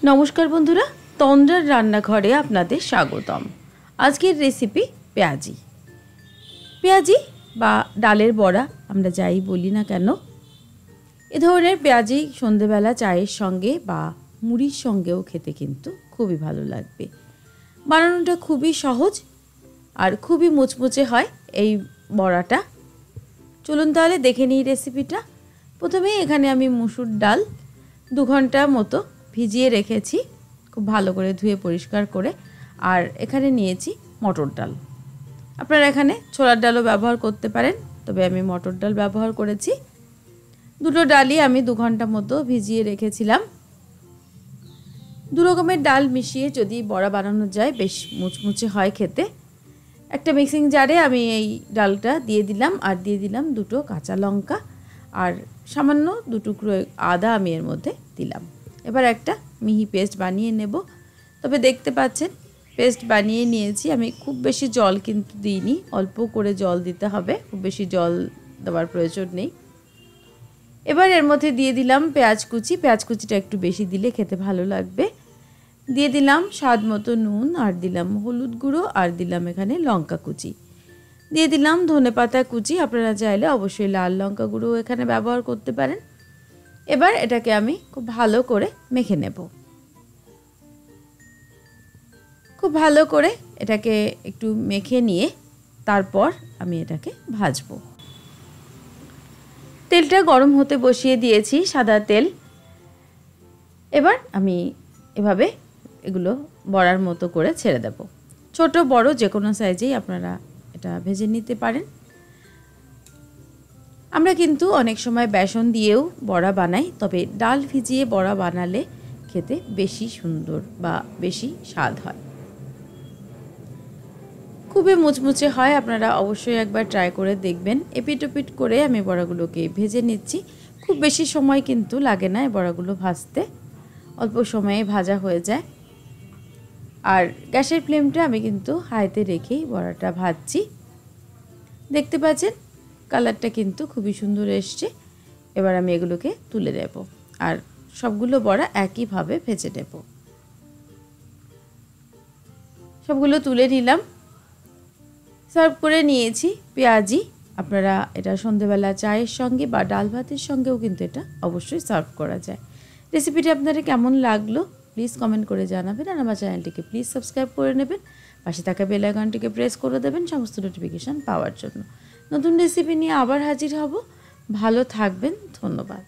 নমস্কার বন্ধুরা, তন্দ্রার রান্নাঘরে আপনাদের স্বাগতম। আজকের রেসিপি পেঁয়াজি বা ডালের বড়া, আমরা যাই বলি না কেন। এ ধরনের পেঁয়াজি সন্ধেবেলা চায়ের সঙ্গে বা মুড়ির সঙ্গেও খেতে কিন্তু খুবই ভালো লাগবে। বানানোটা খুবই সহজ আর খুবই মুচমুচে হয় এই বড়াটা। চলুন তাহলে দেখে নিই রেসিপিটা। প্রথমেই এখানে আমি মুসুর ডাল 2 ঘন্টা মতো ভিজিয়ে রেখেছি, খুব ভালো করে ধুয়ে পরিষ্কার করে। আর এখানে নিয়েছি মটর ডাল। আপনারা এখানে ছোলার ডালও ব্যবহার করতে পারেন, তবে আমি মটর ডাল ব্যবহার করেছি। দুটো ডালই আমি 2 ঘন্টা মতো ভিজিয়ে রেখেছিলাম। 2 রকমের ডাল মিশিয়ে যদি বড়া বানানো যায় বেশ মুচমুচে হয় খেতে। একটা মিক্সিং জারে আমি এই ডালটা দিয়ে দিলাম, আর দিয়ে দিলাম 2টো কাঁচা লঙ্কা, আর সামান্য 2 টুকরো আদা আমি এর মধ্যে দিলাম। এবার একটা মিহি পেস্ট বানিয়ে নেব। তবে দেখতে পাচ্ছেন পেস্ট বানিয়ে নিয়েছি আমি। খুব বেশি জল কিন্তু দিইনি, অল্প করে জল দিতে হবে, খুব বেশি জল দেওয়ার প্রয়োজন নেই। এবার এর মধ্যে দিয়ে দিলাম পেঁয়াজ কুচি। পেঁয়াজ কুচিটা একটু বেশি দিলে খেতে ভালো লাগবে। দিয়ে দিলাম স্বাদ মতো নুন, আর দিলাম হলুদ গুঁড়ো, আর দিলাম এখানে লঙ্কা কুচি। দিয়ে দিলাম ধনেপাতা কুচি। আপনারা চাইলে অবশ্যই লাল লঙ্কা গুঁড়ো এখানে ব্যবহার করতে পারেন। এবার এটাকে আমি খুব ভালো করে মেখে নেব। খুব ভালো করে এটাকে একটু মেখে নিয়ে তারপর আমি এটাকে ভাজবো। তেলটা গরম হতে বসিয়ে দিয়েছি, সাদা তেল। এবার আমি এভাবে এগুলো বড়ার মতো করে ছেড়ে দেব। ছোট বড় যে কোনো সাইজেই আপনারা এটা ভেজে নিতে পারেন। আমরা কিন্তু অনেক সময় বেসন দিয়েও বড়া বানাই, তবে ডাল ভিজিয়ে বড়া বানালে খেতে বেশি সুন্দর বা বেশি স্বাদ হয়, খুবই মুচমুচে হয়। আপনারা অবশ্যই একবার ট্রাই করে দেখবেন। এপিট ওপিট করে আমি বড়াগুলোকে ভেজে নিচ্ছি। খুব বেশি সময় কিন্তু লাগে না এই বড়াগুলো ভাজতে, অল্প সময়ে ভাজা হয়ে যায়। আর গ্যাসের ফ্লেমটা আমি কিন্তু হাইতে রেখেই বড়াটা ভাজছি। দেখতে পাচ্ছেন কালারটা কিন্তু খুবই সুন্দর এসছে। এবার আমি এগুলোকে তুলে নেব, আর সবগুলো বড়া একইভাবে ভেজে নেব। সবগুলো তুলে নিলাম, সার্ভ করে নিয়েছি পেঁয়াজি। আপনারা এটা সন্ধেবেলা চায়ের সঙ্গে বা ডাল ভাতের সঙ্গেও কিন্তু এটা অবশ্যই সার্ভ করা যায়। রেসিপিটা আপনাদের কেমন লাগলো প্লিজ কমেন্ট করে জানাবেন, আর আমার চ্যানেলটিকে প্লিজ সাবস্ক্রাইব করে নেবেন। পাশে থাকা বেল আইকনটিকে প্রেস করে দেবেন সমস্ত নোটিফিকেশান পাওয়ার জন্য। নতুন রেসিপি নিয়ে আবার হাজির হব। ভালো থাকবেন, ধন্যবাদ।